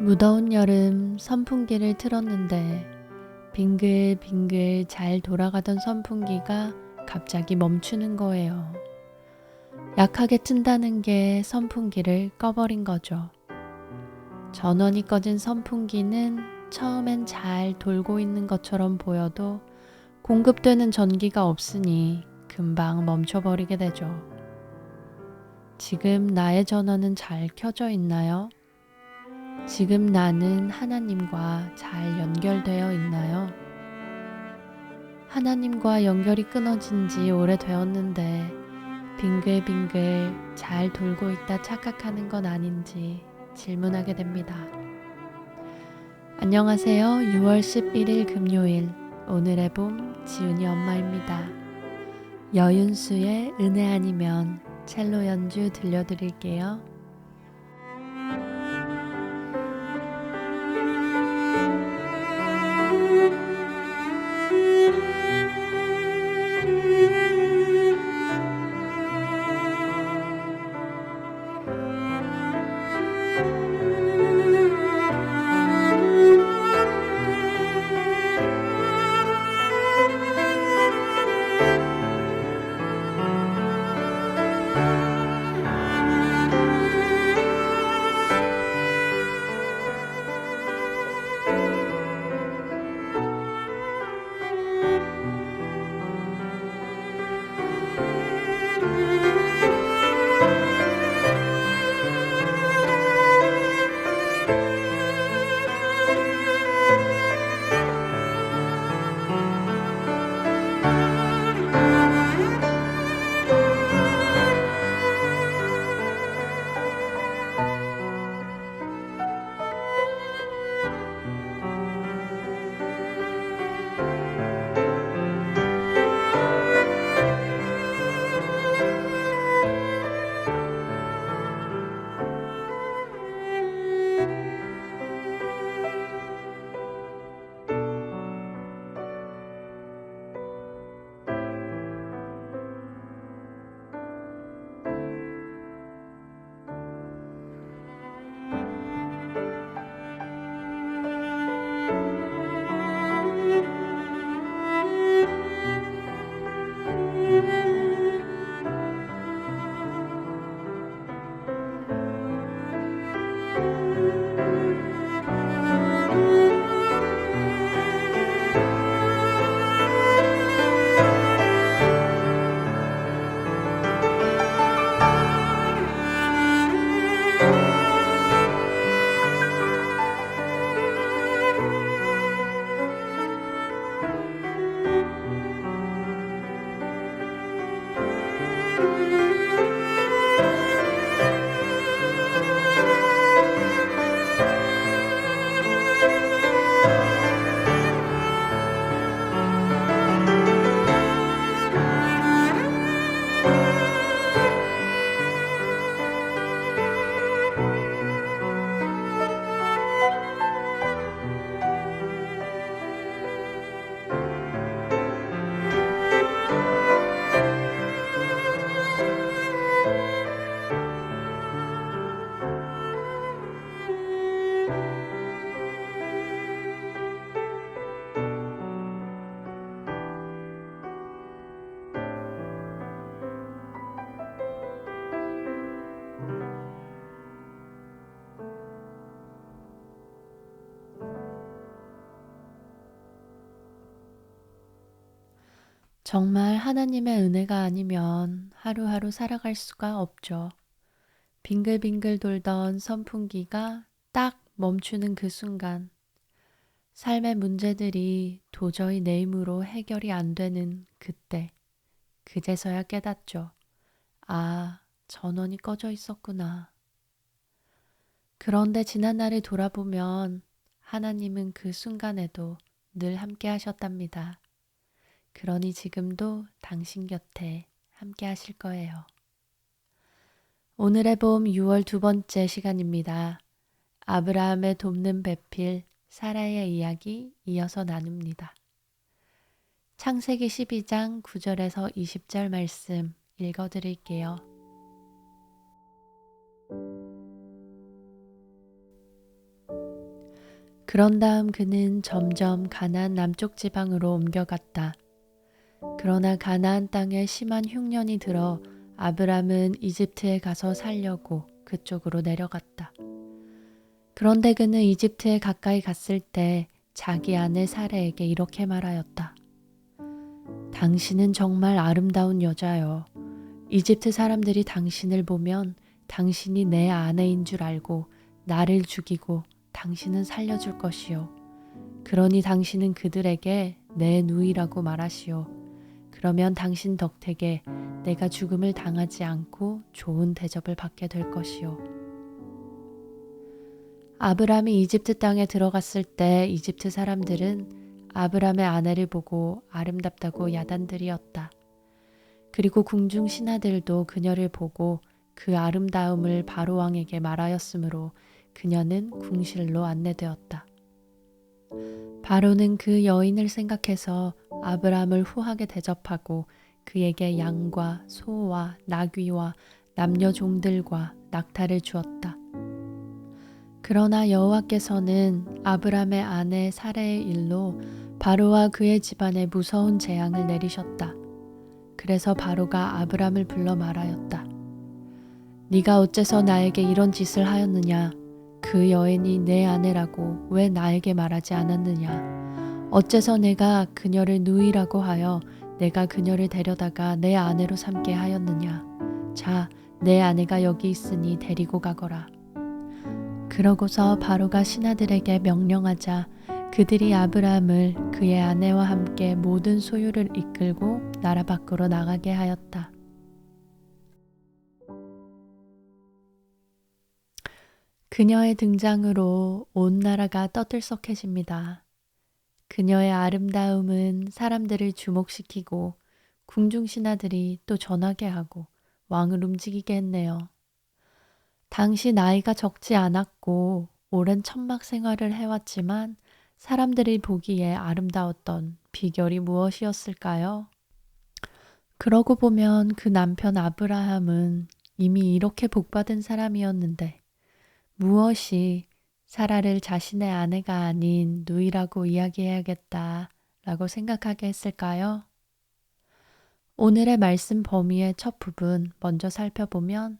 무더운 여름 선풍기를 틀었는데 빙글빙글 잘 돌아가던 선풍기가 갑자기 멈추는 거예요. 약하게 튼다는 게 선풍기를 꺼버린 거죠. 전원이 꺼진 선풍기는 처음엔 잘 돌고 있는 것처럼 보여도 공급되는 전기가 없으니 금방 멈춰버리게 되죠. 지금 나의 전원은 잘 켜져 있나요? 지금 나는 하나님과 잘 연결되어 있나요? 하나님과 연결이 끊어진 지 오래되었는데 빙글빙글 잘 돌고 있다 착각하는 건 아닌지 질문하게 됩니다. 안녕하세요. 6월 11일 금요일 오늘의 봄 지훈이 엄마입니다. 여윤수의 은혜 아니면 첼로 연주 들려드릴게요. 정말 하나님의 은혜가 아니면 하루하루 살아갈 수가 없죠. 빙글빙글 돌던 선풍기가 딱 멈추는 그 순간, 삶의 문제들이 도저히 내 힘으로 해결이 안 되는 그때, 그제서야 깨닫죠. 아, 전원이 꺼져 있었구나. 그런데 지난 날을 돌아보면 하나님은 그 순간에도 늘 함께 하셨답니다. 그러니 지금도 당신 곁에 함께 하실 거예요. 오늘의 봄 6월 두 번째 시간입니다. 아브라함의 돕는 배필 사라의 이야기 이어서 나눕니다. 창세기 12장 9절에서 20절 말씀 읽어드릴게요. 그런 다음 그는 점점 가나안 남쪽 지방으로 옮겨갔다. 그러나 가나안 땅에 심한 흉년이 들어 아브람은 이집트에 가서 살려고 그쪽으로 내려갔다. 그런데 그는 이집트에 가까이 갔을 때 자기 아내 사레에게 이렇게 말하였다. 당신은 정말 아름다운 여자여. 이집트 사람들이 당신을 보면 당신이 내 아내인 줄 알고 나를 죽이고 당신은 살려줄 것이요. 그러니 당신은 그들에게 내 누이라고 말하시오. 그러면 당신 덕택에 내가 죽음을 당하지 않고 좋은 대접을 받게 될 것이요. 아브람이 이집트 땅에 들어갔을 때 이집트 사람들은 아브람의 아내를 보고 아름답다고 야단들이었다. 그리고 궁중 신하들도 그녀를 보고 그 아름다움을 바로왕에게 말하였으므로 그녀는 궁실로 안내되었다. 바로는 그 여인을 생각해서 아브람을 후하게 대접하고 그에게 양과 소와 나귀와 남녀 종들과 낙타를 주었다. 그러나 여호와께서는 아브람의 아내 사레의 일로 바로와 그의 집안에 무서운 재앙을 내리셨다. 그래서 바로가 아브람을 불러 말하였다. 네가 어째서 나에게 이런 짓을 하였느냐? 그 여인이 내 아내라고 왜 나에게 말하지 않았느냐? 어째서 내가 그녀를 누이라고 하여 내가 그녀를 데려다가 내 아내로 삼게 하였느냐? 자, 내 아내가 여기 있으니 데리고 가거라. 그러고서 바로가 신하들에게 명령하자 그들이 아브람을 그의 아내와 함께 모든 소유를 이끌고 나라 밖으로 나가게 하였다. 그녀의 등장으로 온 나라가 떠들썩해집니다. 그녀의 아름다움은 사람들을 주목시키고 궁중 신하들이 또 전하게 하고 왕을 움직이게 했네요. 당시 나이가 적지 않았고 오랜 천막 생활을 해왔지만 사람들이 보기에 아름다웠던 비결이 무엇이었을까요? 그러고 보면 그 남편 아브라함은 이미 이렇게 복받은 사람이었는데 무엇이 사라를 자신의 아내가 아닌 누이라고 이야기해야겠다라고 생각하게 했을까요? 오늘의 말씀 범위의 첫 부분 먼저 살펴보면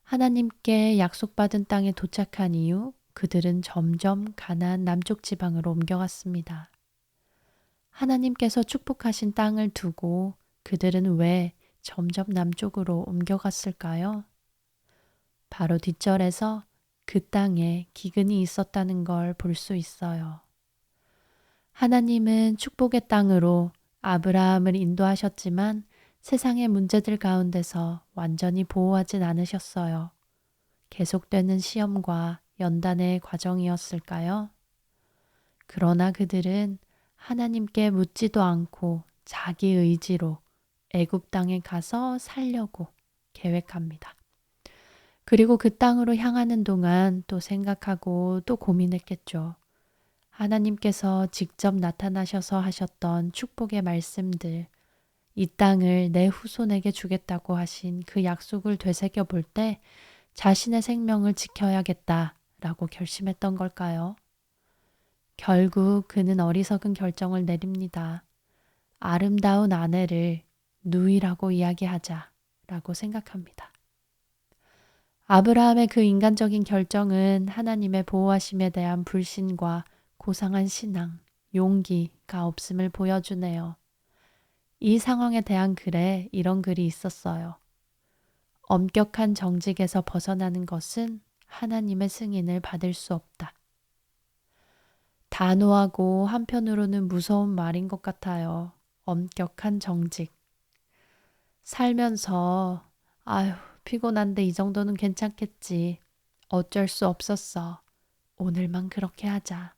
하나님께 약속받은 땅에 도착한 이후 그들은 점점 가나안 남쪽 지방으로 옮겨갔습니다. 하나님께서 축복하신 땅을 두고 그들은 왜 점점 남쪽으로 옮겨갔을까요? 바로 뒷절에서 그 땅에 기근이 있었다는 걸 볼 수 있어요. 하나님은 축복의 땅으로 아브라함을 인도하셨지만 세상의 문제들 가운데서 완전히 보호하진 않으셨어요. 계속되는 시험과 연단의 과정이었을까요? 그러나 그들은 하나님께 묻지도 않고 자기 의지로 애굽 땅에 가서 살려고 계획합니다. 그리고 그 땅으로 향하는 동안 또 생각하고 또 고민했겠죠. 하나님께서 직접 나타나셔서 하셨던 축복의 말씀들, 이 땅을 내 후손에게 주겠다고 하신 그 약속을 되새겨 볼 때 자신의 생명을 지켜야겠다라고 결심했던 걸까요? 결국 그는 어리석은 결정을 내립니다. 아름다운 아내를 누이라고 이야기하자라고 생각합니다. 아브라함의 그 인간적인 결정은 하나님의 보호하심에 대한 불신과 고상한 신앙, 용기가 없음을 보여주네요. 이 상황에 대한 글에 이런 글이 있었어요. 엄격한 정직에서 벗어나는 것은 하나님의 승인을 받을 수 없다. 단호하고 한편으로는 무서운 말인 것 같아요. 엄격한 정직. 살면서 아휴 피곤한데 이 정도는 괜찮겠지. 어쩔 수 없었어. 오늘만 그렇게 하자.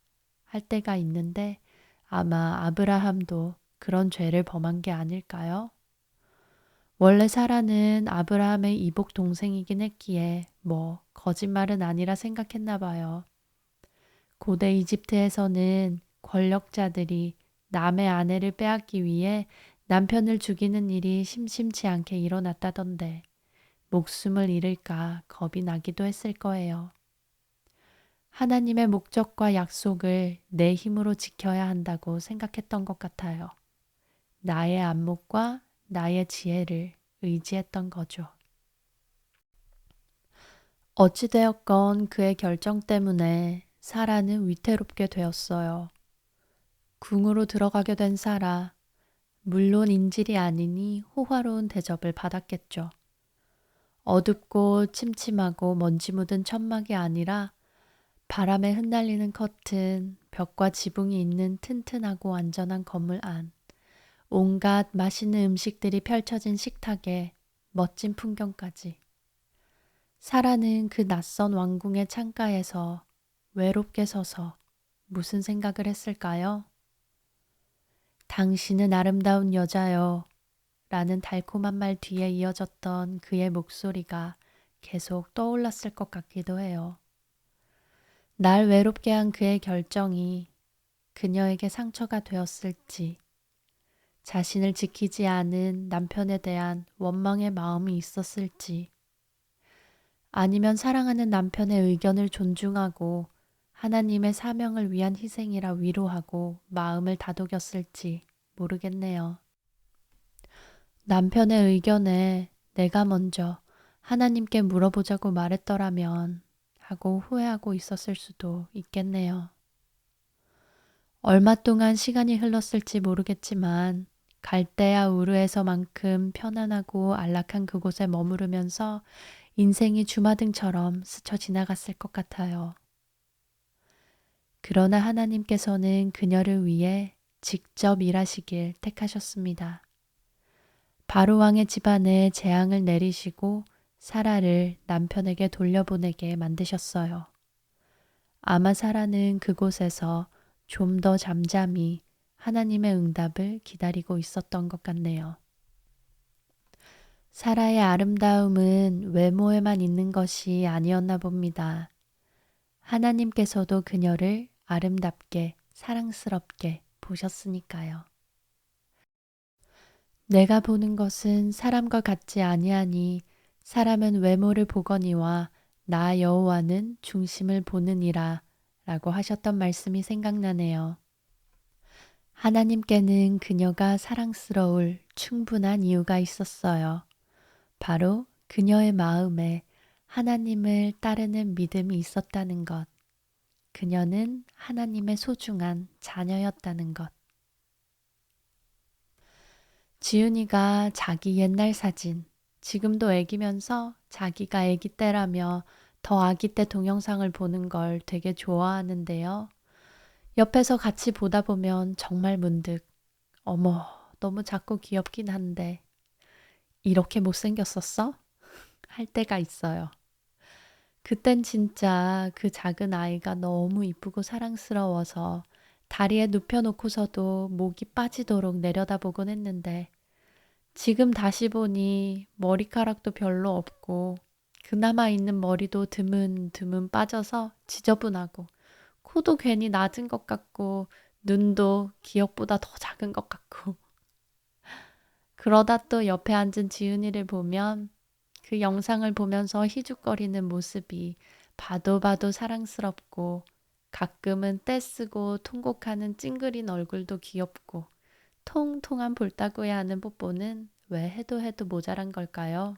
할 때가 있는데 아마 아브라함도 그런 죄를 범한 게 아닐까요? 원래 사라는 아브라함의 이복 동생이긴 했기에 거짓말은 아니라 생각했나 봐요. 고대 이집트에서는 권력자들이 남의 아내를 빼앗기 위해 남편을 죽이는 일이 심심치 않게 일어났다던데 목숨을 잃을까 겁이 나기도 했을 거예요. 하나님의 목적과 약속을 내 힘으로 지켜야 한다고 생각했던 것 같아요. 나의 안목과 나의 지혜를 의지했던 거죠. 어찌되었건 그의 결정 때문에 사라는 위태롭게 되었어요. 궁으로 들어가게 된 사라, 물론 인질이 아니니 호화로운 대접을 받았겠죠. 어둡고 침침하고 먼지 묻은 천막이 아니라 바람에 흩날리는 커튼, 벽과 지붕이 있는 튼튼하고 안전한 건물 안, 온갖 맛있는 음식들이 펼쳐진 식탁에 멋진 풍경까지. 사라는 그 낯선 왕궁의 창가에서 외롭게 서서 무슨 생각을 했을까요? 당신은 아름다운 여자요. 라는 달콤한 말 뒤에 이어졌던 그의 목소리가 계속 떠올랐을 것 같기도 해요. 날 외롭게 한 그의 결정이 그녀에게 상처가 되었을지, 자신을 지키지 않은 남편에 대한 원망의 마음이 있었을지, 아니면 사랑하는 남편의 의견을 존중하고 하나님의 사명을 위한 희생이라 위로하고 마음을 다독였을지 모르겠네요. 남편의 의견에 내가 먼저 하나님께 물어보자고 말했더라면 하고 후회하고 있었을 수도 있겠네요. 얼마 동안 시간이 흘렀을지 모르겠지만 갈대아 우르에서만큼 편안하고 안락한 그곳에 머무르면서 인생이 주마등처럼 스쳐 지나갔을 것 같아요. 그러나 하나님께서는 그녀를 위해 직접 일하시길 택하셨습니다. 바로왕의 집안에 재앙을 내리시고 사라를 남편에게 돌려보내게 만드셨어요. 아마 사라는 그곳에서 좀 더 잠잠히 하나님의 응답을 기다리고 있었던 것 같네요. 사라의 아름다움은 외모에만 있는 것이 아니었나 봅니다. 하나님께서도 그녀를 아름답게 사랑스럽게 보셨으니까요. 내가 보는 것은 사람과 같지 아니하니 사람은 외모를 보거니와 나 여호와는 중심을 보느니라 라고 하셨던 말씀이 생각나네요. 하나님께는 그녀가 사랑스러울 충분한 이유가 있었어요. 바로 그녀의 마음에 하나님을 따르는 믿음이 있었다는 것. 그녀는 하나님의 소중한 자녀였다는 것. 지은이가 자기 옛날 사진, 지금도 애기면서 자기가 애기 때라며 더 아기 때 동영상을 보는 걸 되게 좋아하는데요. 옆에서 같이 보다 보면 정말 문득, 어머, 너무 작고 귀엽긴 한데, 이렇게 못생겼었어? 할 때가 있어요. 그땐 진짜 그 작은 아이가 너무 이쁘고 사랑스러워서 다리에 눕혀놓고서도 목이 빠지도록 내려다보곤 했는데 지금 다시 보니 머리카락도 별로 없고 그나마 있는 머리도 드문드문 빠져서 지저분하고 코도 괜히 낮은 것 같고 눈도 기억보다 더 작은 것 같고 그러다 또 옆에 앉은 지은이를 보면 그 영상을 보면서 희죽거리는 모습이 봐도 봐도 사랑스럽고 가끔은 떼쓰고 통곡하는 찡그린 얼굴도 귀엽고 통통한 볼따구에 하는 뽀뽀는 왜 해도 해도 모자란 걸까요?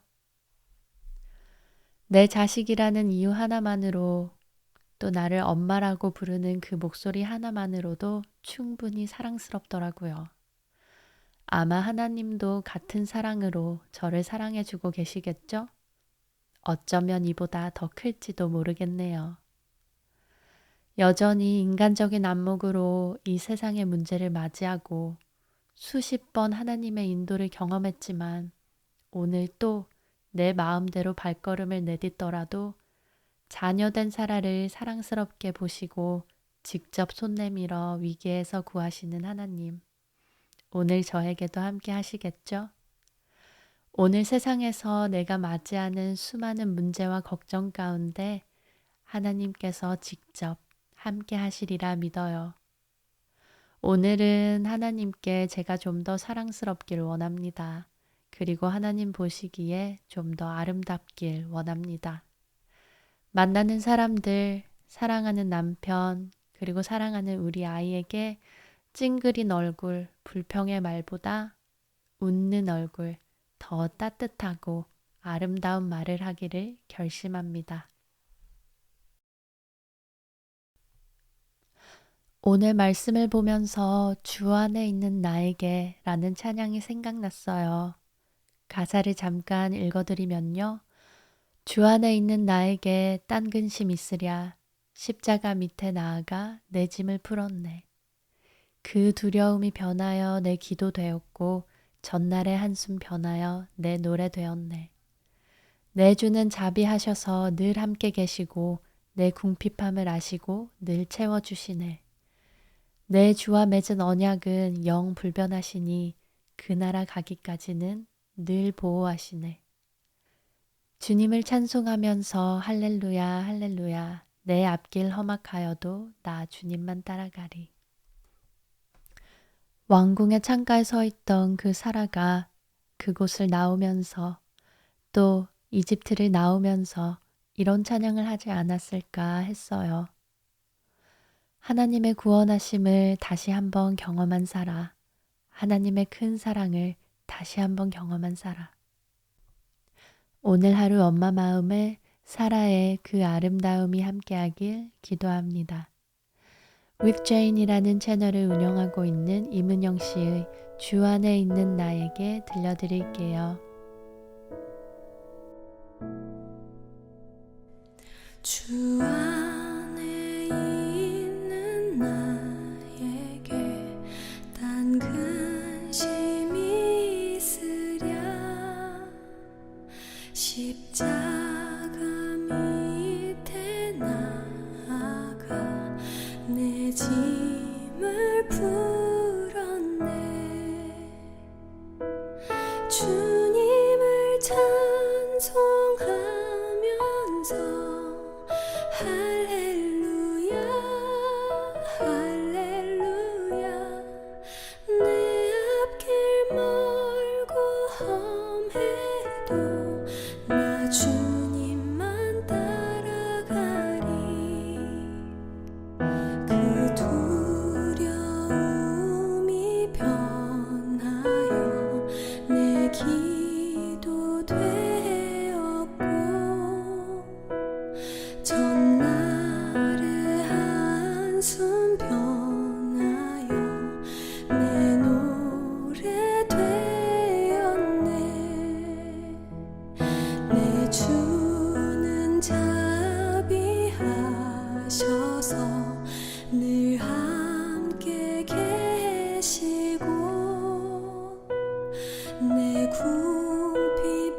내 자식이라는 이유 하나만으로 또 나를 엄마라고 부르는 그 목소리 하나만으로도 충분히 사랑스럽더라고요. 아마 하나님도 같은 사랑으로 저를 사랑해주고 계시겠죠? 어쩌면 이보다 더 클지도 모르겠네요. 여전히 인간적인 안목으로 이 세상의 문제를 맞이하고 수십 번 하나님의 인도를 경험했지만 오늘 또 내 마음대로 발걸음을 내딛더라도 자녀된 사라를 사랑스럽게 보시고 직접 손 내밀어 위기에서 구하시는 하나님. 오늘 저에게도 함께 하시겠죠? 오늘 세상에서 내가 맞이하는 수많은 문제와 걱정 가운데 하나님께서 직접 함께 하시리라 믿어요. 오늘은 하나님께 제가 좀 더 사랑스럽길 원합니다. 그리고 하나님 보시기에 좀 더 아름답길 원합니다. 만나는 사람들, 사랑하는 남편, 그리고 사랑하는 우리 아이에게 찡그린 얼굴, 불평의 말보다 웃는 얼굴, 더 따뜻하고 아름다운 말을 하기를 결심합니다. 오늘 말씀을 보면서 주 안에 있는 나에게 라는 찬양이 생각났어요. 가사를 잠깐 읽어드리면요. 주 안에 있는 나에게 딴 근심 있으랴. 십자가 밑에 나아가 내 짐을 풀었네. 그 두려움이 변하여 내 기도 되었고 전날의 한숨 변하여 내 노래 되었네. 내 주는 자비하셔서 늘 함께 계시고 내 궁핍함을 아시고 늘 채워주시네. 내 주와 맺은 언약은 영 불변하시니 그 나라 가기까지는 늘 보호하시네. 주님을 찬송하면서 할렐루야 할렐루야 내 앞길 험악하여도 나 주님만 따라가리. 왕궁의 창가에 서 있던 그 사라가 그곳을 나오면서 또 이집트를 나오면서 이런 찬양을 하지 않았을까 했어요. 하나님의 구원하심을 다시 한번 경험한 사라. 하나님의 큰 사랑을 다시 한번 경험한 사라. 오늘 하루 엄마 마음에 사라의 그 아름다움이 함께하길 기도합니다. With Jane이라는 채널을 운영하고 있는 임은영 씨의 주 안에 있는 나에게 들려드릴게요. 주 안에 있는 나에게 딴 근심이 있으랴 십자가 밑에 나아가 내 짐을 풀었네. 주님을 찬송하면서 할렐루야 할렐루야 내 앞길 멀고 험해도 나 주님만 따라가리. 그 두려움이 변하여 내 기도 되었고 전날의 한숨 변하여 내 노래 되었네. 내 주는 자비하셔서 늘 함께 계시고 내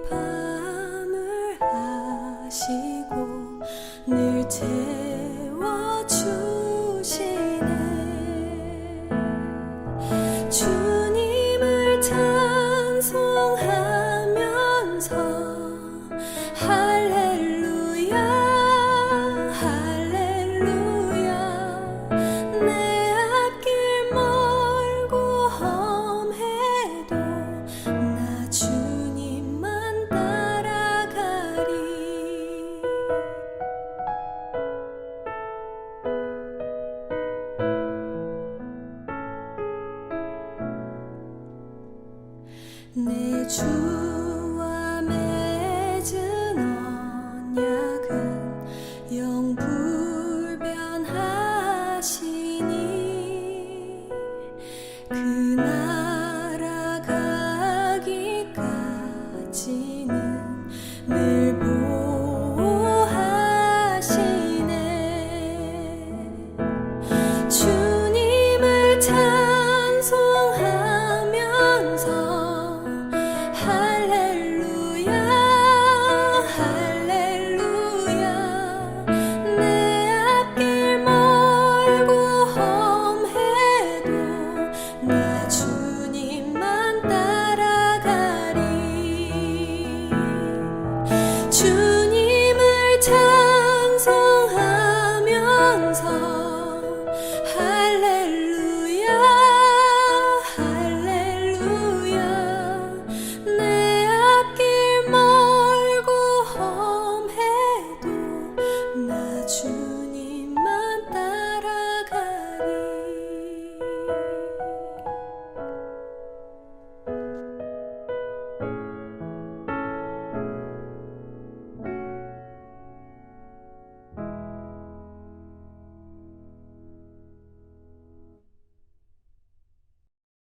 궁핍함을 아시고 늘